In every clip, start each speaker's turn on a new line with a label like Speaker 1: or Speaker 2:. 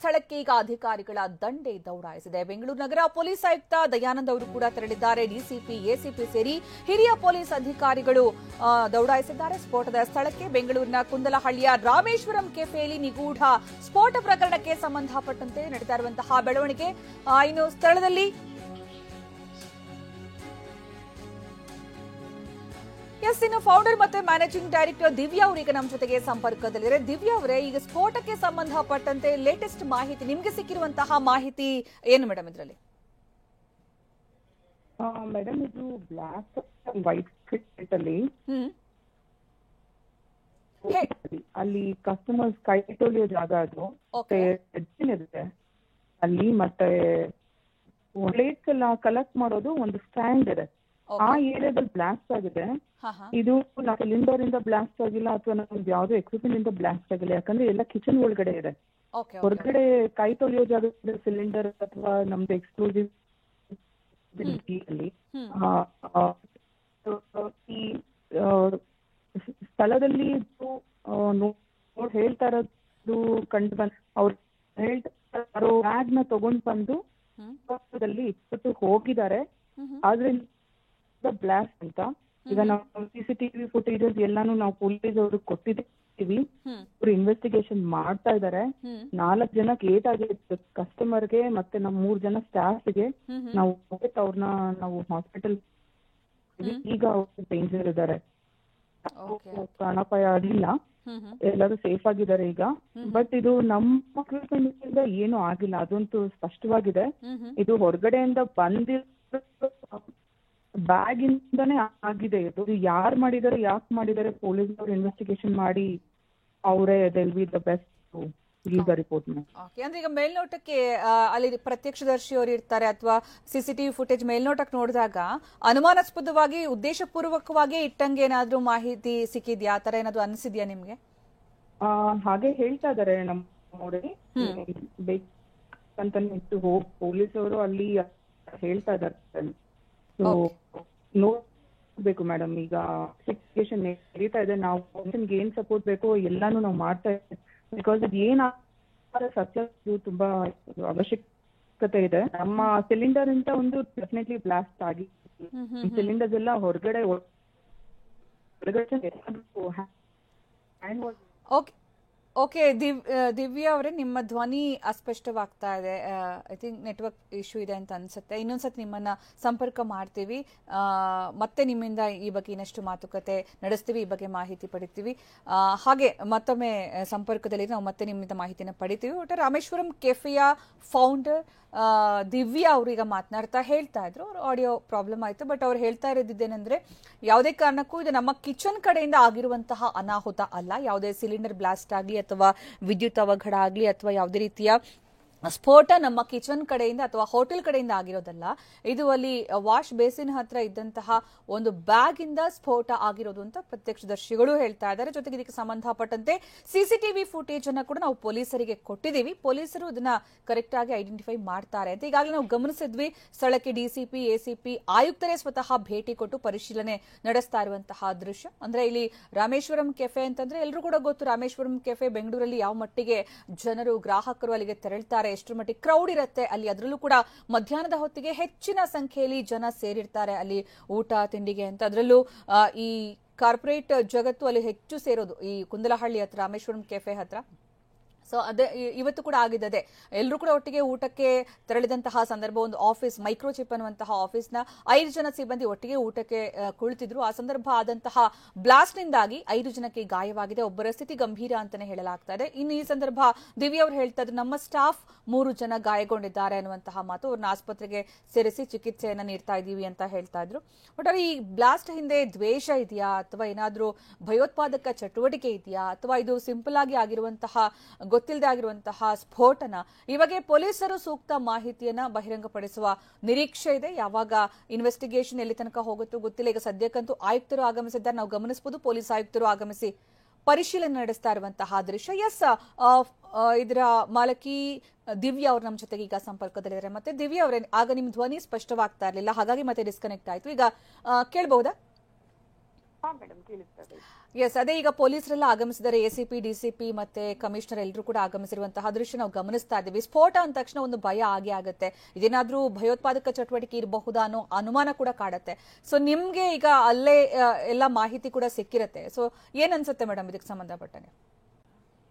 Speaker 1: ಸ್ಥಳಕ್ಕೆ ಈಗ ಅಧಿಕಾರಿಗಳ ದಂಡೆ ದೌಡಾಯಿಸಿದೆ. ಬೆಂಗಳೂರು ನಗರ ಪೊಲೀಸ್ ಆಯುಕ್ತ ದಯಾನಂದ್ ಅವರು ಕೂಡ ತೆರಳಿದ್ದಾರೆ. ಡಿಸಿಪಿ, ಎಸಿಪಿ ಸೇರಿ ಹಿರಿಯ ಪೊಲೀಸ್ ಅಧಿಕಾರಿಗಳು ದೌಡಾಯಿಸಿದ್ದಾರೆ ಸ್ಫೋಟದ ಸ್ಥಳಕ್ಕೆ. ಬೆಂಗಳೂರಿನ ಕುಂದಲಹಳ್ಳಿಯ ರಾಮೇಶ್ವರಂ ಕೆಫೆಯಲ್ಲಿ ನಿಗೂಢ ಸ್ಫೋಟ ಪ್ರಕರಣಕ್ಕೆ ಸಂಬಂಧಪಟ್ಟಂತೆ ನಡೆತಾ ಇರುವಂತಹ ಬೆಳವಣಿಗೆ. ಇನ್ನು ಸ್ಥಳದಲ್ಲಿ ಇನ್ನು ಫೌಂಡರ್ ಮತ್ತೆ ಮ್ಯಾನೇಜಿಂಗ್ ಡೈರೆಕ್ಟರ್ ದಿವ್ಯಾ ಅವರಿಗೆ ನಮ್ಮ ಜೊತೆಗೆ ಸಂಪರ್ಕದಲ್ಲಿದ್ದಾರೆ. ದಿವ್ಯಾ ಅವರೇ, ಈಗ ಸ್ಫೋಟಕ್ಕೆ ಸಂಬಂಧಪಟ್ಟಂತೆ ಲೇಟೆಸ್ಟ್ ಮಾಹಿತಿ, ನಿಮ್ಗೆ ಸಿಕ್ಕಿರುವಂತಹ ಮಾಹಿತಿ ಏನು ಮೇಡಮ್ ಇದರಲ್ಲಿ?
Speaker 2: ಮೇಡಮ್, ಇದು ಬ್ಲಾಕ್ ವೈಟ್ ಸ್ಟ್ರೀಟ್ ಅಲ್ಲಿ ಅಲ್ಲಿ ಕಸ್ಟಮರ್ಸ್ ಕೈ ತೊಳೆಯೋ ಜಾಗ ಅದು ಇದೆ ಅಲ್ಲಿ. ಮತ್ತೆ ಪ್ಲೇಟ್ಸ್ ಎಲ್ಲ ಕಲೆಕ್ಟ್ ಮಾಡೋದು ಒಂದು ಸ್ಟ್ಯಾಂಡ್ ಇದೆ. ಆ ಏರಿಯಾದಲ್ಲಿ ಬ್ಲಾಸ್ಟ್ ಆಗಿದೆ. ಇದು ಸಿಲಿಂಡರ್ ಇಂದ ಬ್ಲಾಸ್ಟ್ ಆಗಿಲ್ಲ ಅಥವಾ ನಮ್ದು ಯಾವ್ದೋ ಎಕ್ವಿಪ್ಮೆಂಟ್ ಇಂದ ಬ್ಲಾಸ್ಟ್ ಆಗಿಲ್ಲ. ಯಾಕಂದ್ರೆ ಎಲ್ಲ ಕಿಚನ್ ಒಳಗಡೆ ಇದೆ. ಹೊರಗಡೆ ಕೈ ತೊಳೆಯೋ ಜಾಗ ಸಿಲಿಂಡರ್ ಅಥವಾ ನಮ್ದು ಎಕ್ಸ್ಕ್ಲೂಸಿವ್ ಅಲ್ಲಿ ಈ ಸ್ಥಳದಲ್ಲಿ ಹೇಳ್ತಾ ಇರೋದು ಕಂಡು ಬಂದು ಅವ್ರು ಹೇಳ್ತಾ ಇರೋ ಬ್ಯಾಗ್ ನ ತಗೊಂಡ್ ಬಂದು ಇಟ್ಟು ಹೋಗಿದ್ದಾರೆ. ಆದ್ರೆ ಬ್ಲಾಸ್ಟ್ ಅಂತ ಈಗ ನಾವು ಸಿಸಿಟಿವಿ ಫುಟೇಜಸ್ ಎಲ್ಲಾನು ನಾವು ಪೊಲೀಸ್ ಅವ್ರಿಗೆ ಕೊಟ್ಟಿದ್ದೀವಿ. ಅವ್ರು ಇನ್ವೆಸ್ಟಿಗೇಷನ್ ಮಾಡ್ತಾ ಇದ್ದಾರೆ. 4 ಜನಕ್ಕೆ ಏಟ್ ಆಗಿತ್ತು, ಕಸ್ಟಮರ್ಗೆ ಮತ್ತೆ ನಮ್ 3 ಜನ ಸ್ಟಾಫ್ಗೆ. ನಾವು ಅವ್ರನ್ನ ನಾವು ಹಾಸ್ಪಿಟಲ್ ಈಗ ಡೇಂಜರ್ ಇದ್ದಾರೆ, ಪ್ರಾಣಾಪಾಯ ಆಗಿಲ್ಲ, ಎಲ್ಲರೂ ಸೇಫ್ ಆಗಿದ್ದಾರೆ ಈಗ. ಬಟ್ ಇದು ನಮ್ಮ ಇಂದ ಏನು ಆಗಿಲ್ಲ, ಅದಂತೂ ಸ್ಪಷ್ಟವಾಗಿದೆ. ಇದು ಹೊರಗಡೆಯಿಂದ ಬಂದಿರೋ ಬ್ಯಾಗ್ ಇಂದಾನೇ ಆಗಿದೆ. ಇದು ಯಾರು ಮಾಡಿದಾರೆ, ಯಾಕೆ ಮಾಡಿದಾರೆ, ಪೊಲೀಸ್ ಅವರು ಇನ್ವೆಸ್ಟಿಗೇಷನ್ ಮಾಡಿ ಅವರೇ will be the best to give the report.
Speaker 1: ಅಂದ್ರೆ ಈಗ ಮೇಲ್ನೋಟಕ್ಕೆ ಅಲ್ಲಿ ಪ್ರತ್ಯಕ್ಷದರ್ಶಿಯವರು ಇರ್ತಾರೆ ಅಥವಾ ಸಿಸಿಟಿವಿ ಫುಟೇಜ್ ಮೇಲ್ನೋಟಕ್ಕೆ ನೋಡಿದಾಗ ಅನುಮಾನಾಸ್ಪದವಾಗಿ ಉದ್ದೇಶಪೂರ್ವಕವಾಗಿ ಇಟ್ಟಂಗೆ ಏನಾದ್ರೂ ಮಾಹಿತಿ ಸಿಕ್ಕಿದ್ಯಾ? ಆ ತರ ಏನಾದ್ರು ಅನಿಸಿದ್ಯಾ ನಿಮ್ಗೆ?
Speaker 2: ಹಾಗೆ ಹೇಳ್ತಾ ಇದಾರೆ ನಮ್ಮ ನೋಡಿ ಬೇಕಂತ ಪೊಲೀಸ್ ಅವರು ಅಲ್ಲಿ ಹೇಳ್ತಾ ಇದಾರೆ. ನೋಡ್ಬೇಕು ಮೇಡಮ್, ಈಗ ಇನ್ವೆಸ್ಟಿಗೇಷನ್ ನಡೀತಾ ಇದೆ. ನಾವು ಏನ್ ಸಪೋರ್ಟ್ ಬೇಕೋ ಎಲ್ಲಾನು ನಾವು ಮಾಡ್ತಾ ಇದ್ದೀವಿ. ಬಿಕಾಸ್ ಇದು ಏನ್ ಸತ್ಯ ತುಂಬಾ ಅವಶ್ಯಕತೆ ಇದೆ. ನಮ್ಮ ಸಿಲಿಂಡರ್ ಅಂತ ಒಂದು ಡೆಫಿನೆಟ್ಲಿ ಬ್ಲಾಸ್ಟ್ ಆಗಿ ಸಿಲಿಂಡರ್ಸ್ ಎಲ್ಲ ಹೊರಗಡೆ
Speaker 1: ಓಕೆ ದಿವ್ಯಾ ಅವರೇ, ನಿಮ್ಮ ಧ್ವನಿ ಅಸ್ಪಷ್ಟವಾಗ್ತಾ ಇದೆ. ಐ ಥಿಂಕ್ ನೆಟ್ವರ್ಕ್ ಇಶ್ಯೂ ಇದೆ ಅಂತ ಅನ್ಸುತ್ತೆ. ಇನ್ನೊಂದ್ಸತಿ ನಿಮ್ಮನ್ನ ಸಂಪರ್ಕ ಮಾಡ್ತೀವಿ, ಮತ್ತೆ ನಿಮ್ಮಿಂದ ಈ ಬಗ್ಗೆ ಇನ್ನಷ್ಟು ಮಾತುಕತೆ ನಡೆಸ್ತೀವಿ, ಈ ಬಗ್ಗೆ ಮಾಹಿತಿ ಪಡಿತೀವಿ. ಹಾಗೆ ಮತ್ತೊಮ್ಮೆ ಸಂಪರ್ಕದಲ್ಲಿ ನಾವು ಮತ್ತೆ ನಿಮ್ಮಿಂದ ಮಾಹಿತಿನ ಪಡಿತೀವಿ. ಒಟ್ಟು ರಾಮೇಶ್ವರಂ ಕೆಫೆಯ ಫೌಂಡರ್ ದಿವ್ಯಾ ಅವರು ಈಗ ಮಾತನಾಡ್ತಾ ಹೇಳ್ತಾ ಇದ್ರು, ಅವ್ರ ಆಡಿಯೋ ಪ್ರಾಬ್ಲಮ್ ಆಯ್ತು. ಬಟ್ ಅವ್ರು ಹೇಳ್ತಾ ಇರೋದೇನೆಂದ್ರೆ, ಯಾವುದೇ ಕಾರಣಕ್ಕೂ ಇದು ನಮ್ಮ ಕಿಚನ್ ಕಡೆಯಿಂದ ಆಗಿರುವಂತಹ ಅನಾಹುತ ಅಲ್ಲ. ಯಾವುದೇ ಸಿಲಿಂಡರ್ ಬ್ಲಾಸ್ಟ್ ಆಗಲಿ ಅಥವಾ ವಿದ್ಯುತ್ ಅವಘಡ ಆಗಲಿ ಅಥವಾ ಯಾವುದೇ ರೀತಿಯ ಸ್ಫೋಟ ನಮ್ಮ ಕಿಚನ್ ಕಡೆಯಿಂದ ಅಥವಾ ಹೋಟೆಲ್ ಕಡೆಯಿಂದ ಆಗಿರೋದಲ್ಲ. ಇದು ಅಲ್ಲಿ ವಾಶ್ ಬೇಸಿನ್ ಹತ್ರ ಇದ್ದಂತಹ ಒಂದು ಬ್ಯಾಗ್ ಇಂದ ಸ್ಫೋಟ ಆಗಿರೋದು ಅಂತ ಪ್ರತ್ಯಕ್ಷದರ್ಶಿಗಳು ಹೇಳ್ತಾ ಇದ್ದಾರೆ. ಜೊತೆಗೆ ಇದಕ್ಕೆ ಸಂಬಂಧಪಟ್ಟಂತೆ ಸಿಸಿಟಿವಿ ಫುಟೇಜ್ ಅನ್ನ ಕೂಡ ನಾವು ಪೊಲೀಸರಿಗೆ ಕೊಟ್ಟಿದ್ದೀವಿ. ಪೊಲೀಸರು ಇದನ್ನ ಕರೆಕ್ಟ್ ಆಗಿ ಐಡೆಂಟಿಫೈ ಮಾಡ್ತಾರೆ ಅಂತ ಈಗಾಗಲೇ ನಾವು ಗಮನಿಸಿದ್ವಿ. ಸ್ಥಳಕ್ಕೆ ಡಿಸಿಪಿ, ಎಸಿಪಿ, ಆಯುಕ್ತರೇ ಸ್ವತಃ ಭೇಟಿ ಕೊಟ್ಟು ಪರಿಶೀಲನೆ ನಡೆಸ್ತಾ ಇರುವಂತಹ ದೃಶ್ಯ. ಅಂದ್ರೆ ಇಲ್ಲಿ ರಾಮೇಶ್ವರಂ ಕೆಫೆ ಅಂತಂದ್ರೆ ಎಲ್ಲರೂ ಕೂಡ ಗೊತ್ತು. ರಾಮೇಶ್ವರಂ ಕೆಫೆ ಬೆಂಗಳೂರಲ್ಲಿ ಯಾವ ಮಟ್ಟಿಗೆ ಜನರು, ಗ್ರಾಹಕರು ಅಲ್ಲಿಗೆ ತೆರಳ್ತಾರೆ, ಎಷ್ಟರ ಮಟ್ಟಿಗೆ ಕ್ರೌಡ್ ಇರುತ್ತೆ ಅಲ್ಲಿ. ಅದರಲ್ಲೂ ಕೂಡ ಮಧ್ಯಾಹ್ನದ ಹೊತ್ತಿಗೆ ಹೆಚ್ಚಿನ ಸಂಖ್ಯೆಯಲ್ಲಿ ಜನ ಸೇರಿರ್ತಾರೆ ಅಲ್ಲಿ ಊಟ ತಿಂಡಿಗೆ ಅಂತ. ಅದರಲ್ಲೂ ಈ ಕಾರ್ಪೊರೇಟ್ ಜಗತ್ತು ಅಲ್ಲಿ ಹೆಚ್ಚು ಸೇರೋದು ಈ ಕುಂದಲಹಳ್ಳಿ ಹತ್ರ, ರಾಮೇಶ್ವರಂ ಕೆಫೆ ಹತ್ರ. ಸೊ ಅದೇ ಇವತ್ತು ಕೂಡ ಆಗಿದ್ದದೆ. ಎಲ್ಲರೂ ಕೂಡ ಒಟ್ಟಿಗೆ ಊಟಕ್ಕೆ ತೆರಳಿದಂತಹ ಸಂದರ್ಭ, ಒಂದು ಆಫೀಸ್, ಮೈಕ್ರೋಚಿಪ್ ಅನ್ನುವಂತಹ ಆಫೀಸ್ನ 5 ಜನ ಸಿಬ್ಬಂದಿ ಒಟ್ಟಿಗೆ ಊಟಕ್ಕೆ ಕುಳಿತಿದ್ರು. ಆ ಸಂದರ್ಭ ಆದಂತಹ ಬ್ಲಾಸ್ಟ್ನಿಂದಾಗಿ 5 ಜನಕ್ಕೆ ಗಾಯವಾಗಿದೆ. ಒಬ್ಬರ ಸ್ಥಿತಿ ಗಂಭೀರ ಅಂತಾನೆ ಹೇಳಲಾಗ್ತಾ ಇದೆ. ಇನ್ನು ಈ ಸಂದರ್ಭ ದಿವ್ಯಾ ಅವರು ಹೇಳ್ತಾ ಇದ್ರು, ನಮ್ಮ ಸ್ಟಾಫ್ 3 ಜನ ಗಾಯಗೊಂಡಿದ್ದಾರೆ ಅನ್ನುವಂತಹ ಮಾತು. ಅವ್ರನ್ನ ಆಸ್ಪತ್ರೆಗೆ ಸೇರಿಸಿ ಚಿಕಿತ್ಸೆಯನ್ನ ನೀಡ್ತಾ ಇದೀವಿ ಅಂತ ಹೇಳ್ತಾ ಇದ್ರು. ಒಟ್ಟಾರೆ ಈ ಬ್ಲಾಸ್ಟ್ ಹಿಂದೆ ದ್ವೇಷ ಇದೆಯಾ ಅಥವಾ ಏನಾದ್ರೂ ಭಯೋತ್ಪಾದಕ ಚಟುವಟಿಕೆ ಇದೆಯಾ ಅಥವಾ ಇದು ಸಿಂಪಲ್ ಆಗಿ ಆಗಿರುವಂತಹ ಗೊತ್ತಿಲ್ಲದೆ ಆಗಿರುವಂತಹ ಸ್ಫೋಟನ? ಈ ಬಗ್ಗೆ ಪೊಲೀಸರು ಸೂಕ್ತ ಮಾಹಿತಿಯನ್ನ ಬಹಿರಂಗಪಡಿಸುವ ನಿರೀಕ್ಷೆ ಇದೆ. ಯಾವಾಗ ಇನ್ವೆಸ್ಟಿಗೇಷನ್ ಎಲ್ಲಿ ತನಕ ಹೋಗುತ್ತೋ ಗೊತ್ತಿಲ್ಲ. ಈಗ ಸದ್ಯಕ್ಕಂತೂ ಆಯುಕ್ತರು ಆಗಮಿಸಿದ್ದಾರೆ, ನಾವು ಗಮನಿಸಬಹುದು. ಪೊಲೀಸ್ ಆಯುಕ್ತರು ಆಗಮಿಸಿ ಪರಿಶೀಲನೆ ನಡೆಸ್ತಾ ಇರುವಂತಹ ದೃಶ್ಯ. ಎಸ್, ಇದರ ಮಾಲಕಿ ದಿವ್ಯಾ ಅವ್ರು ನಮ್ಮ ಜೊತೆಗೆ ಈಗ ಸಂಪರ್ಕದಲ್ಲಿದ್ದಾರೆ. ಮತ್ತೆ ದಿವ್ಯಾ ಅವರೇ, ಆಗ ನಿಮ್ ಧ್ವನಿ ಸ್ಪಷ್ಟವಾಗ್ತಾ ಇರಲಿಲ್ಲ, ಹಾಗಾಗಿ ಮತ್ತೆ ಡಿಸ್ಕನೆಕ್ಟ್ ಆಯ್ತು. ಈಗ ಕೇಳಬಹುದಾ?
Speaker 2: ಹಾ ಮೇಡಮ್ ಕೇಳಿಸ್ತದೆ.
Speaker 1: ಎಸ್, ಅದೇ ಈಗ ಪೊಲೀಸರೆಲ್ಲ ಆಗಮಿಸಿದ್ದಾರೆ, ಎಸಿಪಿ, ಡಿಸಿಪಿ ಮತ್ತೆ ಕಮಿಷನರ್ ಎಲ್ಲರೂ ಕೂಡ ಆಗಮಿಸಿರುವಂತಹ ದೃಶ್ಯ ನಾವು ಗಮನಿಸ್ತಾ ಇದ್ದೀವಿ. ಸ್ಫೋಟ ಅಂದ ತಕ್ಷಣ ಒಂದು ಭಯ ಆಗೇ ಆಗುತ್ತೆ, ಇದೇನಾದ್ರೂ ಭಯೋತ್ಪಾದಕ ಚಟುವಟಿಕೆ ಇರಬಹುದಾ ಅನ್ನೋ ಅನುಮಾನ ಕೂಡ ಕಾಡುತ್ತೆ. ಸೊ ನಿಮ್ಗೆ ಈಗ ಅಲ್ಲೇ ಎಲ್ಲ ಮಾಹಿತಿ ಕೂಡ ಸಿಕ್ಕಿರತ್ತೆ. ಸೊ ಏನ್ ಅನ್ಸುತ್ತೆ ಮೇಡಮ್ ಇದಕ್ಕೆ ಸಂಬಂಧಪಟ್ಟಂಗೆ?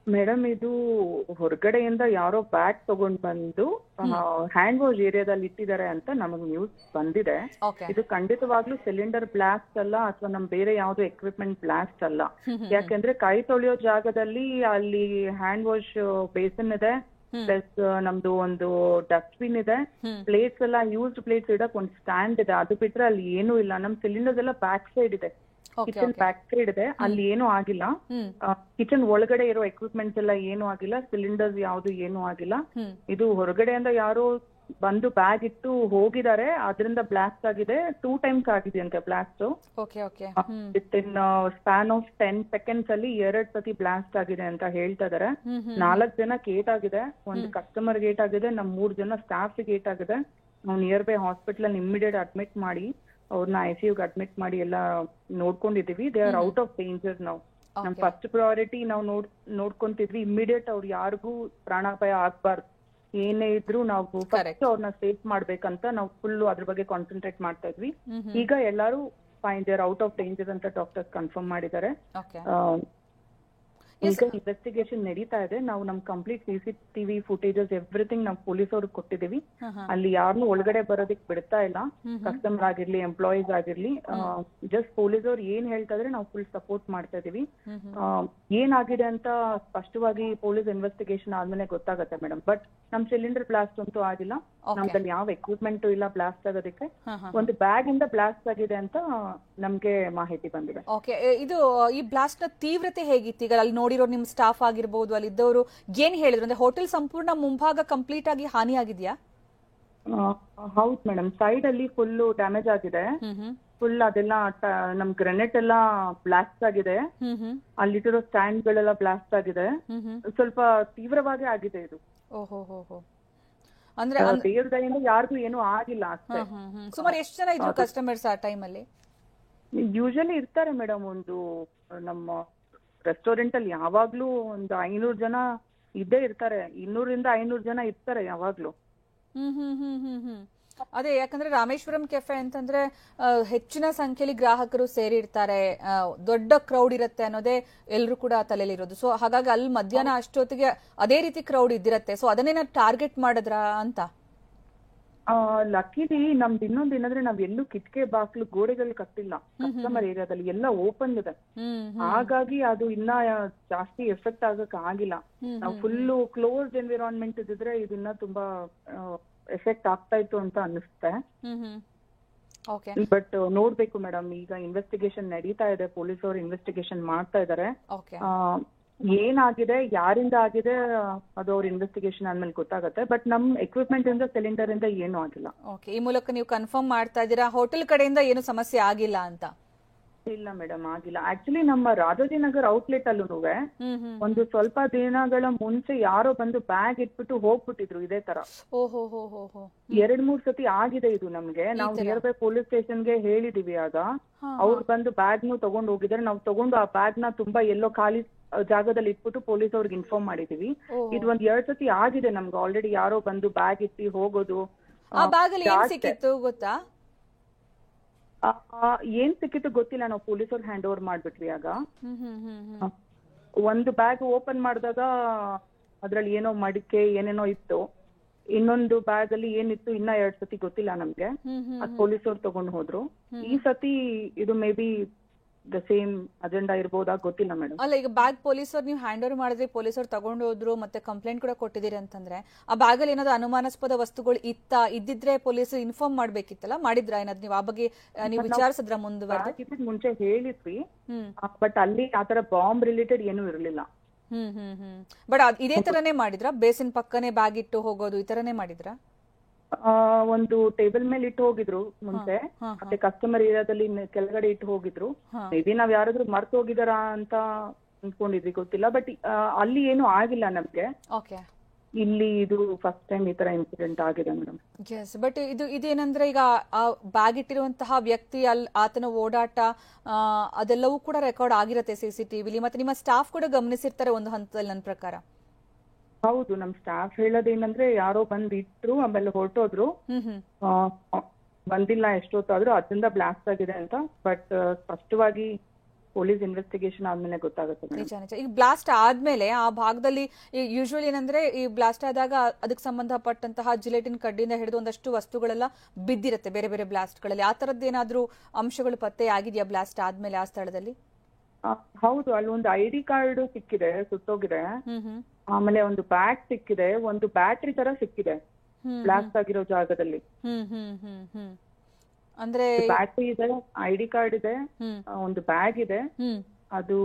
Speaker 2: ಮೇಡಮ್ ಇದು ಹೊರಗಡೆಯಿಂದ ಯಾರೋ ಬ್ಯಾಗ್ ತಗೊಂಡ್ ಬಂದು ಹ್ಯಾಂಡ್ ವಾಶ್ ಏರಿಯಾದಲ್ಲಿ ಇಟ್ಟಿದ್ದಾರೆ ಅಂತ ನಮಗ್ ನ್ಯೂಸ್ ಬಂದಿದೆ. ಇದು ಖಂಡಿತವಾಗ್ಲೂ ಸಿಲಿಂಡರ್ ಬ್ಲಾಸ್ಟ್ ಅಲ್ಲ ಅಥವಾ ನಮ್ ಬೇರೆ ಯಾವ್ದು ಎಕ್ವಿಪ್ಮೆಂಟ್ ಬ್ಲಾಸ್ಟ್ ಅಲ್ಲ. ಯಾಕೆಂದ್ರೆ ಕೈ ತೊಳೆಯೋ ಜಾಗದಲ್ಲಿ ಅಲ್ಲಿ ಹ್ಯಾಂಡ್ ವಾಶ್ ಬೇಸಿನ್ ಇದೆ, ಪ್ಲಸ್ ನಮ್ದು ಒಂದು ಡಸ್ಟ್ಬಿನ್ ಇದೆ, ಪ್ಲೇಟ್ಸ್ ಎಲ್ಲ ಯೂಸ್ಡ್ ಪ್ಲೇಟ್ಸ್ ಇಡಕ್ ಒಂದು ಸ್ಟ್ಯಾಂಡ್ ಇದೆ. ಅದು ಬಿಟ್ರೆ ಅಲ್ಲಿ ಏನೂ ಇಲ್ಲ. ನಮ್ ಸಿಲಿಂಡರ್ಸ್ ಎಲ್ಲ ಬ್ಯಾಕ್ ಸೈಡ್ ಇದೆ, ಕಿಚನ್ ಬ್ಯಾಕ್ ಸೈಡ್ ಇದೆ, ಅಲ್ಲಿ ಏನೂ ಆಗಿಲ್ಲ. ಕಿಚನ್ ಒಳಗಡೆ ಇರೋ ಎಕ್ವಿಪ್ಮೆಂಟ್ಸ್ ಎಲ್ಲ ಏನೂ ಆಗಿಲ್ಲ, ಸಿಲಿಂಡರ್ಸ್ ಯಾವ್ದು ಏನೂ ಆಗಿಲ್ಲ. ಇದು ಹೊರಗಡೆಯಿಂದ ಯಾರು ಬಂದು ಬ್ಯಾಗ್ ಇಟ್ಟು ಹೋಗಿದ್ದಾರೆ, ಅದರಿಂದ ಬ್ಲಾಸ್ಟ್ ಆಗಿದೆ. 2 times ಆಗಿದೆ ಅಂತೆ blast. With in span of 10 seconds ಅಲ್ಲಿ 2 ಸತಿ ಬ್ಲಾಸ್ಟ್ ಆಗಿದೆ ಅಂತ ಹೇಳ್ತಾ ಇದಾರೆ. 4 ಜನಕ್ಕೆ ಏಟ್ ಆಗಿದೆ, ಒಂದು ಕಸ್ಟಮರ್ ಏಟ್ ಆಗಿದೆ, ನಮ್ 3 ಜನ ಸ್ಟಾಫ್ ಏಟ್ ಆಗಿದೆ. ನಾವು ನಿಯರ್ ಬೈ ಹಾಸ್ಪಿಟಲ್ ಅಲ್ಲಿ ಇಮಿಡಿಯೇಟ್ ಅಡ್ಮಿಟ್ ಮಾಡಿ ಅವ್ರನ್ನ ICUಗೆ ಅಡ್ಮಿಟ್ ಮಾಡಿ ಎಲ್ಲ ನೋಡ್ಕೊಂಡಿದೀವಿ. They are out of danger. ನಾವು ನಮ್ ಫಸ್ಟ್ ಪ್ರಯಾರಿಟಿ ನಾವು ನೋಡ್ಕೊಂತಿದ್ವಿ, ಇಮಿಡಿಯೇಟ್ ಅವ್ರು ಯಾರಿಗೂ ಪ್ರಾಣಾಪಾಯ ಆಗ್ಬಾರ್ದು, ಏನೇ ಇದ್ರು ನಾವು ಫಸ್ಟ್ ಅವ್ರನ್ನ ಸೇಫ್ ಮಾಡ್ಬೇಕಂತ ನಾವು ಫುಲ್ ಅದ್ರ ಬಗ್ಗೆ ಕಾನ್ಸಂಟ್ರೇಟ್ ಮಾಡ್ತಾ ಇದ್ವಿ. ಈಗ ಎಲ್ಲಾರು fine, they are out of danger ಅಂತ ಡಾಕ್ಟರ್ಸ್ ಕನ್ಫರ್ಮ್ ಮಾಡಿದ್ದಾರೆ. ಈಗ ಇನ್ವೆಸ್ಟಿಗೇಷನ್ ನಡೀತಾ ಇದೆ. ನಾವು ನಮ್ ಕಂಪ್ಲೀಟ್ CCTV ಫುಟೇಜಸ್ ಎವ್ರಿಥಿಂಗ್ ನಾವು ಪೊಲೀಸ್ ಅವ್ರಿಗೆ ಕೊಟ್ಟಿದೀವಿ. ಅಲ್ಲಿ ಯಾರನ್ನೂ ಒಳಗಡೆ ಬರೋದಕ್ ಬಿಡ್ತಾ ಇಲ್ಲ, ಕಸ್ಟಮರ್ ಆಗಿರ್ಲಿ, ಎಂಪ್ಲಾಯೀಸ್ ಆಗಿರ್ಲಿ. ಜಸ್ಟ್ ಪೊಲೀಸ್ ಅವ್ರು ಏನ್ ಹೇಳ್ತಾ ಇದ್ರೆ ನಾವು ಫುಲ್ ಸಪೋರ್ಟ್ ಮಾಡ್ತಾ ಇದೀವಿ. ಏನಾಗಿದೆ ಅಂತ ಸ್ಪಷ್ಟವಾಗಿ ಪೊಲೀಸ್ ಇನ್ವೆಸ್ಟಿಗೇಷನ್ ಆದ್ಮೇಲೆ ಗೊತ್ತಾಗತ್ತೆ ಮೇಡಮ್. ಬಟ್ ನಮ್ ಸಿಲಿಂಡರ್ ಬ್ಲಾಸ್ಟ್ ಅಂತೂ ಆಗಿಲ್ಲ, ನಮ್ದಲ್ಲಿ ಯಾವ ಎಕ್ವಿಪ್ಮೆಂಟ್ ಇಲ್ಲ ಬ್ಲಾಸ್ಟ್ ಆಗೋದಕ್ಕೆ. ಒಂದು ಬ್ಯಾಗ್ ಇಂದ ಬ್ಲಾಸ್ಟ್ ಆಗಿದೆ ಅಂತ ನಮ್ಗೆ ಮಾಹಿತಿ ಬಂದಿದೆ.
Speaker 1: ಇದು ಈ ಬ್ಲಾಸ್ಟ್ ನ ತೀವ್ರತೆ ಹೇಗಿತ್ತು? ಈಗ ಅಲ್ಲಿ ನೋಡಿರೋ ನಿಮ್ ಸ್ಟಾಫ್ ಆಗಿರ್ಬೋದು, ಅಲ್ಲಿ ಇದ್ದವರು ಏನ್ ಹೇಳಿದ್ರು? ಅಂದ್ರೆ ಹೋಟೆಲ್ ಸಂಪೂರ್ಣ ಮುಂಭಾಗ ಕಂಪ್ಲೀಟ್ ಆಗಿ ಹಾನಿ ಆಗಿದ್ಯಾ?
Speaker 2: ಹೌದು ಮೇಡಮ್, ಸೈಡ್ ಅಲ್ಲಿ ಫುಲ್ ಡ್ಯಾಮೇಜ್ ಆಗಿದೆ. ಫುಲ್ ಅದೆಲ್ಲ ನಮ್ ಗ್ರೆನೇಟ್ ಎಲ್ಲ ಬ್ಲಾಸ್ಟ್ ಆಗಿದೆ, ಅಲ್ಲಿಟ್ಟಿರೋ ಸ್ಟ್ಯಾಂಡ್ ಗಳೆಲ್ಲ ಬ್ಲಾಸ್ಟ್ ಆಗಿದೆ. ಸ್ವಲ್ಪ ತೀವ್ರವಾಗಿ ಆಗಿದೆ ಇದು.
Speaker 1: ಅಂದ್ರೆ
Speaker 2: ದೇವ್ರ ದಯೆಯಿಂದ ಯಾರಿಗೂ ಏನೂ ಆಗಿಲ್ಲ ಅಷ್ಟೇ.
Speaker 1: ಸುಮಾರು ಎಷ್ಟು ಜನ ಇದ್ರು ಕಸ್ಟಮರ್ಸ್ ಆ ಟೈಮ್ ಅಲ್ಲಿ?
Speaker 2: ಯೂಶಲಿ ಇರ್ತಾರೆ ಮೇಡಮ್, ಒಂದು ನಮ್ಮ ರೆಸ್ಟೋರೆಂಟ್ ಅಲ್ಲಿ ಯಾವಾಗ್ಲೂ ಒಂದು 500 ಜನ ಇದ್ದೇ ಇರ್ತಾರೆ. 200-500 ಜನ ಇರ್ತಾರೆ ಯಾವಾಗ್ಲೂ.
Speaker 1: ಅದೇ, ಯಾಕಂದ್ರೆ ರಾಮೇಶ್ವರಂ ಕೆಫೆ ಅಂತಂದ್ರೆ ಹೆಚ್ಚಿನ ಸಂಖ್ಯೆಯಲ್ಲಿ ಗ್ರಾಹಕರು ಸೇರಿರ್ತಾರೆ, ದೊಡ್ಡ ಕ್ರೌಡ್ ಇರುತ್ತೆ ಅನ್ನೋದೇ ಎಲ್ರು ಕೂಡ ತಲೆಯಲ್ಲಿರೋದು. ಸೊ ಹಾಗಾಗಿ ಅಲ್ಲಿ ಮಧ್ಯಾಹ್ನ ಅಷ್ಟೊತ್ತಿಗೆ ಅದೇ ರೀತಿ ಕ್ರೌಡ್ ಇದ್ದಿರತ್ತೆ. ಸೊ ಅದನ್ನೇನ ಟಾರ್ಗೆಟ್ ಮಾಡಿದ್ರ ಅಂತ?
Speaker 2: ಲಕ್ಕಿಲಿ ನಮ್ದು ಇನ್ನೊಂದು ಏನಂದ್ರೆ ನಾವ್ ಎಲ್ಲೂ ಕಿಟಕಿ ಬಾಕ್ಲು ಗೋಡೆಗಳು ಕಟ್ಟಿಲ್ಲ, ಕಸ್ಟಮರ್ ಏರಿಯಾದಲ್ಲಿ ಎಲ್ಲ ಓಪನ್ ಇದೆ. ಹಾಗಾಗಿ ಅದು ಇನ್ನ ಜಾಸ್ತಿ ಎಫೆಕ್ಟ್ ಆಗಕ್ ಆಗಿಲ್ಲ. ನಾವು ಫುಲ್ ಕ್ಲೋಸ್ಡ್ ಎನ್ವಿರಾನ್ಮೆಂಟ್ ಇದ್ರೆ ಇದನ್ನ ತುಂಬಾ ಎಫೆಕ್ಟ್ ಆಗ್ತಾ ಇತ್ತು ಅಂತ ಅನಿಸುತ್ತೆ. ಬಟ್ ನೋಡ್ಬೇಕು ಮೇಡಮ್, ಈಗ ಇನ್ವೆಸ್ಟಿಗೇಷನ್ ನಡೀತಾ ಇದೆ, ಪೊಲೀಸ್ ಅವರು ಇನ್ವೆಸ್ಟಿಗೇಷನ್ ಮಾಡ್ತಾ ಇದಾರೆ. ಏನಾಗಿದೆ, ಯಾರಿಂದ ಆಗಿದೆ ಅದು ಅವ್ರ ಇನ್ವೆಸ್ಟಿಗೇಷನ್ ಆದ್ಮೇಲೆ ಗೊತ್ತಾಗುತ್ತೆ. ಬಟ್ ನಮ್ ಎಕ್ವಿಪ್ಮೆಂಟ್ ಇಂದ, ಸಿಲಿಂಡರ್ ಇಂದ ಏನು ಆಗಿಲ್ಲ.
Speaker 1: ಈ ಮೂಲಕ ನೀವು ಕನ್ಫರ್ಮ್ ಮಾಡ್ತಾ ಇದ್ದೀರಾ ಹೋಟೆಲ್ ಕಡೆಯಿಂದ ಏನು ಸಮಸ್ಯೆ ಆಗಿಲ್ಲ ಅಂತ?
Speaker 2: ಇಲ್ಲ ಮೇಡಮ್, ಆಗಿಲ್ಲ. ಆಕ್ಚುಲಿ ನಮ್ಮ ರಾಜಾಜಿನಗರ್ ಔಟ್ಲೆಟ್ ಅಲ್ಲೂ ಒಂದು ಸ್ವಲ್ಪ ದಿನಗಳ ಮುಂಚೆ ಯಾರೋ ಬಂದು ಬ್ಯಾಗ್ ಇಟ್ಬಿಟ್ಟು ಹೋಗ್ಬಿಟ್ಟಿದ್ರು ಇದೇ ತರ. 2-3 ಸತಿ ಆಗಿದೆ ಇದು ನಮ್ಗೆ. ನಾವು ನಿಯರ್ ಬೈ ಪೊಲೀಸ್ ಸ್ಟೇಷನ್ಗೆ ಹೇಳಿದೀವಿ. ಆಗ ಅವ್ರು ಬಂದು ಬ್ಯಾಗ್ ನು ತಗೊಂಡು ಹೋಗಿದ್ದಾರೆ. ನಾವು ತಗೊಂಡು ಆ ಬ್ಯಾಗ್ ನ ತುಂಬಾ ಎಲ್ಲೋ ಖಾಲಿ ಜಾಗದಲ್ಲಿ ಇಟ್ಬಿಟ್ಟು ಪೊಲೀಸ್ ಅವ್ರಿಗೆ ಇನ್ಫಾರ್ಮ್ ಮಾಡಿದೀವಿ. ಇದು 1-2 ಸತಿ ಆಗಿದೆ ನಮ್ಗೆ ಆಲ್ರೆಡಿ, ಯಾರೋ ಬಂದು ಬ್ಯಾಗ್ ಇಟ್ಟಿ ಹೋಗೋದು.
Speaker 1: ಗೊತ್ತಾ
Speaker 2: ಏನ್ ಸಿಕ್ಕಿತ್ತು ಗೊತ್ತಿಲ್ಲ, ನಾವು ಪೊಲೀಸ್ ಅವ್ರಿಗೆ ಹ್ಯಾಂಡ್ ಓವರ್ ಮಾಡ್ಬಿಟ್ವಿ. ಆಗ ಒಂದು ಬ್ಯಾಗ್ ಓಪನ್ ಮಾಡಿದಾಗ ಅದ್ರಲ್ಲಿ ಏನೋ ಮಡಿಕೆ ಏನೇನೋ ಇತ್ತು, ಇನ್ನೊಂದು ಬ್ಯಾಗ್ ಅಲ್ಲಿ ಏನಿತ್ತು ಇನ್ನ 2 ಸತಿ ಗೊತ್ತಿಲ್ಲ ನಮ್ಗೆ. ಅದ್ ಪೊಲೀಸ್ ಅವ್ರು ತಗೊಂಡು ಹೋದ್ರು. ಈ ಸತಿ ಇದು maybe the same agenda ಇರ್ಬೋದಾ ಗೊತ್ತಿಲ್ಲ ಮೇಡಮ್.
Speaker 1: ಅಲ್ಲ, ಈಗ ಬ್ಯಾಗ್ ಪೊಲೀಸರು ನೀವು ಹ್ಯಾಂಡ್ ಓವರ್ ಮಾಡಿದ್ರೆ, ಪೊಲೀಸರು ತಗೊಂಡು ಹೋದ್ರು, ಮತ್ತೆ ಕಂಪ್ಲೇಂಟ್ ಕೂಡ ಕೊಟ್ಟಿದ್ದೀರಿ ಅಂತಂದ್ರೆ, ಆ ಬ್ಯಾಗ್ ಅಲ್ಲಿ ಏನಾದ್ರು ಅನುಮಾನಾಸ್ಪದ ವಸ್ತುಗಳು ಇದ್ದಿದ್ರೆ ಪೊಲೀಸರು ಇನ್ಫಾರ್ಮ್ ಮಾಡ್ಬೇಕಿತ್ತಲ್ಲ, ಮಾಡಿದ್ರ ಏನಾದ್ರು ನೀವು ಆ ಬಗ್ಗೆ ನೀವು ವಿಚಾರಿಸಿದ್ರ
Speaker 2: ಮುಂಚೆ ಹೇಳಿದ್ವಿ. ಬಟ್ ಅಲ್ಲಿ ಆತರ ಬಾಂಬ್ ರಿಲೇಟೆಡ್ ಏನೂ ಇರಲಿಲ್ಲ.
Speaker 1: ಬಟ್ ಇದೇ ತರನೇ ಮಾಡಿದ್ರ? ಬೇಸಿನ್ ಪಕ್ಕನೆ ಬ್ಯಾಗ್ ಇಟ್ಟು ಹೋಗೋದು ಈ ತರನೇ ಮಾಡಿದ್ರ?
Speaker 2: ಒಂದು ಟೇಬಲ್ ಮೇಲೆ ಇಟ್ಟು ಹೋಗಿದ್ರು ಮುಂಚೆ, ಮತ್ತೆ ಕಸ್ಟಮರ್ ಏರಿಯಾದಲ್ಲಿ ಕೆಳಗಡೆ ಇಟ್ಟು ಹೋಗಿದ್ರು. ಮೇ ಬಿ ನಾವ್ ಯಾರಾದ್ರೂ ಮರ್ತು ಹೋಗಿದಾರ ಅಂತ ಅನ್ಕೊಂಡಿದ್ವಿ, ಗೊತ್ತಿಲ್ಲ. ಬಟ್ ಅಲ್ಲಿ ಏನು ಆಗಿಲ್ಲ ನಮ್ಗೆ. ಇಲ್ಲಿ ಇದು ಫಸ್ಟ್ ಟೈಮ್ ಈ ತರ ಇನ್ಸಿಡೆಂಟ್ ಆಗಿದೆ ಮೇಡಮ್.
Speaker 1: ಎಸ್, ಬಟ್ ಇದೇನಂದ್ರೆ ಈಗ ಆ ಬ್ಯಾಗ್ ಇಟ್ಟಿರುವಂತಹ ವ್ಯಕ್ತಿ ಆತನ ಓಡಾಟ ಅದೆಲ್ಲವೂ ಕೂಡ ರೆಕಾರ್ಡ್ ಆಗಿರುತ್ತೆ CCTVಲಿ, ಮತ್ತೆ ನಿಮ್ಮ ಸ್ಟಾಫ್ ಕೂಡ ಗಮನಿಸಿರ್ತಾರೆ ಒಂದು ಹಂತದಲ್ಲಿ ನನ್ನ ಪ್ರಕಾರ.
Speaker 2: ಹೌದು, ನಮ್ ಸ್ಟಾಫ್ ಹೇಳೋದೇನಂದ್ರೆ ಯಾರೋ ಬಂದ್ ಇಟ್ರು ಆಮೇಲೆ ಹೊರಟೋದ್ರು, ಬಂದಿಲ್ಲ ಎಷ್ಟೊತ್ತಾದ್ರೂ, ಅದರಿಂದ ಬ್ಲಾಸ್ಟ್ ಆಗಿದೆ ಅಂತ. ಬಟ್ ಸ್ಪಷ್ಟವಾಗಿ ಪೊಲೀಸ್ ಇನ್ವೆಸ್ಟಿಗೇಷನ್ ಆದ್ಮೇಲೆ ಗೊತ್ತಾಗುತ್ತೆ.
Speaker 1: ನಿಜ ನಿಜ. ಈಗ ಬ್ಲಾಸ್ಟ್ ಆದ್ಮೇಲೆ ಆ ಭಾಗದಲ್ಲಿ ಯೂಶುವಲಿ ಏನಂದ್ರೆ ಈ ಬ್ಲಾಸ್ಟ್ ಆದಾಗ ಅದಕ್ಕೆ ಸಂಬಂಧಪಟ್ಟಂತಹ ಜಿಲೆಟಿನ್ ಕಡ್ಡಿಯಿಂದ ಹಿಡಿದು ಒಂದಷ್ಟು ವಸ್ತುಗಳೆಲ್ಲ ಬಿದ್ದಿರುತ್ತೆ ಬೇರೆ ಬೇರೆ ಬ್ಲಾಸ್ಟ್ಗಳಲ್ಲಿ. ಆ ತರದ್ದು ಏನಾದ್ರೂ ಅಂಶಗಳು ಪತ್ತೆ ಆಗಿದೆಯಾ ಬ್ಲಾಸ್ಟ್ ಆದ್ಮೇಲೆ ಆ ಸ್ಥಳದಲ್ಲಿ?
Speaker 2: ಹೌದು, ಅಲ್ಲಿ ಒಂದು ID ಕಾರ್ಡ್ ಸಿಕ್ಕಿದೆ, ಸುಟ್ಟೋಗಿದೆ. ಆಮೇಲೆ ಒಂದು ಬ್ಯಾಗ್ ಸಿಕ್ಕಿದೆ, ಒಂದು ಬ್ಯಾಟ್ರಿ ತರ ಸಿಕ್ಕಿದೆ ಬ್ಲಾಸ್ಟ್ ಆಗಿರೋ ಜಾಗದಲ್ಲಿ.
Speaker 1: ಅಂದ್ರೆ
Speaker 2: ಬ್ಯಾಟ್ರಿ ಇದೆ, ID ಕಾರ್ಡ್ ಇದೆ, ಒಂದು ಬ್ಯಾಗ್ ಇದೆ, ಅದು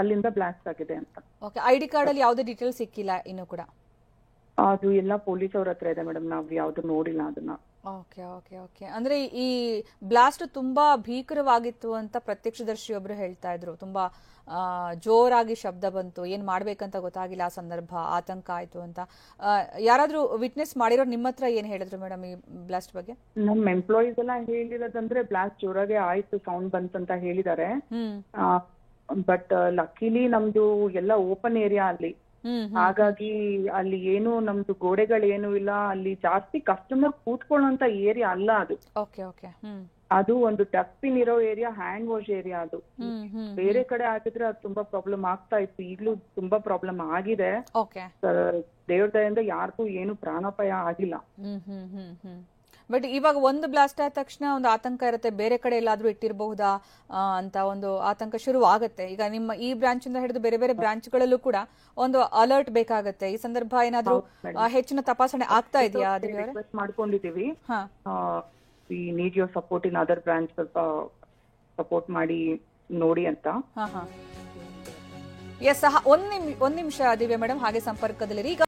Speaker 2: ಅಲ್ಲಿಂದ ಬ್ಲಾಸ್ಟ್ ಆಗಿದೆ ಅಂತ.
Speaker 1: ಓಕೆ, ID ಕಾರ್ಡ್ ಅಲ್ಲಿ ಯಾವುದೇ ಡೀಟೇಲ್ಸ್ ಸಿಕ್ಕಿಲ್ಲ ಇನ್ನು ಕೂಡ?
Speaker 2: ಅದು ಎಲ್ಲ ಪೊಲೀಸ್ ಅವ್ರ ಹತ್ರ ಇದೆ ಮೇಡಮ್, ನಾವು ಯಾವ್ದು ನೋಡಿಲ್ಲ ಅದನ್ನ.
Speaker 1: Okay okay okay. ಅಂದ್ರೆ ಈ ಬ್ಲಾಸ್ಟ್ ತುಂಬಾ ಭೀಕರವಾಗಿತ್ತು ಅಂತ ಪ್ರತ್ಯಕ್ಷದರ್ಶಿಯೊಬ್ರು ಹೇಳ್ತಾ ಇದ್ರು. ತುಂಬಾ ಜೋರಾಗಿ ಶಬ್ದ ಬಂತು, ಏನ್ ಮಾಡ್ಬೇಕಂತ ಗೊತ್ತಾಗಿಲ್ಲ, ಆ ಸಂದರ್ಭ ಆತಂಕ ಆಯ್ತು ಅಂತ. ಯಾರಾದ್ರೂ ವಿಟ್ನೆಸ್ ಮಾಡಿರೋ ನಿಮ್ಮ ಹತ್ರ ಏನ್ ಹೇಳಿದ್ರು ಮೇಡಮ್ ಈ ಬ್ಲಾಸ್ಟ್ ಬಗ್ಗೆ?
Speaker 2: ನಮ್ ಎಂಪ್ಲಾಯೀಸ್ ಎಲ್ಲ ಹೇಳಿರೋದಂದ್ರೆ ಬ್ಲಾಸ್ಟ್ ಜೋರಾಗೆ ಆಯ್ತು, ಸೌಂಡ್ ಬಂತಂತ ಹೇಳಿದ್ದಾರೆ. ಬಟ್ ಲಕ್ಕಿಲಿ ನಮ್ದು ಎಲ್ಲ ಓಪನ್ ಏರಿಯಾ ಅಲ್ಲಿ, ಹಾಗಾಗಿ ಅಲ್ಲಿ ಏನು ನಮ್ದು ಗೋಡೆಗಳೇನು ಇಲ್ಲ, ಅಲ್ಲಿ ಜಾಸ್ತಿ ಕಸ್ಟಮರ್ ಕೂತ್ಕೊಳ್ಳುವಂತ ಏರಿಯಾ ಅಲ್ಲ ಅದು.
Speaker 1: Okay okay.
Speaker 2: ಅದು ಒಂದು ಡಸ್ಟ್ಬಿನ್ ಇರೋ ಏರಿಯಾ, ಹ್ಯಾಂಡ್ ವಾಶ್ ಏರಿಯಾ ಅದು. ಬೇರೆ ಕಡೆ ಆಗಿದ್ರೆ ಅದು ತುಂಬಾ ಪ್ರಾಬ್ಲಮ್ ಆಗ್ತಾ ಇತ್ತು, ಈಗ್ಲೂ ತುಂಬಾ ಪ್ರಾಬ್ಲಮ್ ಆಗಿದೆ. ದೇವ್ರ ದಯೆಯಿಂದ ಯಾರಿಗೂ ಏನು ಪ್ರಾಣಾಪಾಯ ಆಗಿಲ್ಲ.
Speaker 1: ಬಟ್ ಇವಾಗ ಒಂದು ಬ್ಲಾಸ್ಟ್ ಆದ ತಕ್ಷಣ ಒಂದು ಆತಂಕ ಇರುತ್ತೆ, ಬೇರೆ ಕಡೆ ಎಲ್ಲಾದ್ರೂ ಇಟ್ಟಿರಬಹುದಾ ಅಂತ ಒಂದು ಆತಂಕ ಶುರು ಆಗತ್ತೆ. ಈಗ ನಿಮ್ಮ ಈ ಬ್ರಾಂಚ್ ಇಂದ ಹಿಡಿದು ಬೇರೆ ಬೇರೆ ಬ್ರಾಂಚ್ಗಳಲ್ಲೂ ಕೂಡ ಒಂದು ಅಲರ್ಟ್ ಬೇಕಾಗತ್ತೆ. ಈ ಸಂದರ್ಭ ಏನಾದ್ರೂ ಹೆಚ್ಚಿನ ತಪಾಸಣೆ ಆಗ್ತಾ ಇದೆಯಾ?
Speaker 2: ಮಾಡ್ಕೊಂಡಿದೀವಿ. We need your support in other branch, ಸ್ವಲ್ಪ ಸಪೋರ್ಟ್ ಮಾಡಿ ನೋಡಿ ಅಂತ.
Speaker 1: ಎಸ್, ಒಂದ್ ನಿಮಿಷ ದಿವ್ಯಾ ಮೇಡಮ್, ಹಾಗೆ ಸಂಪರ್ಕದಲ್ಲಿರಿ.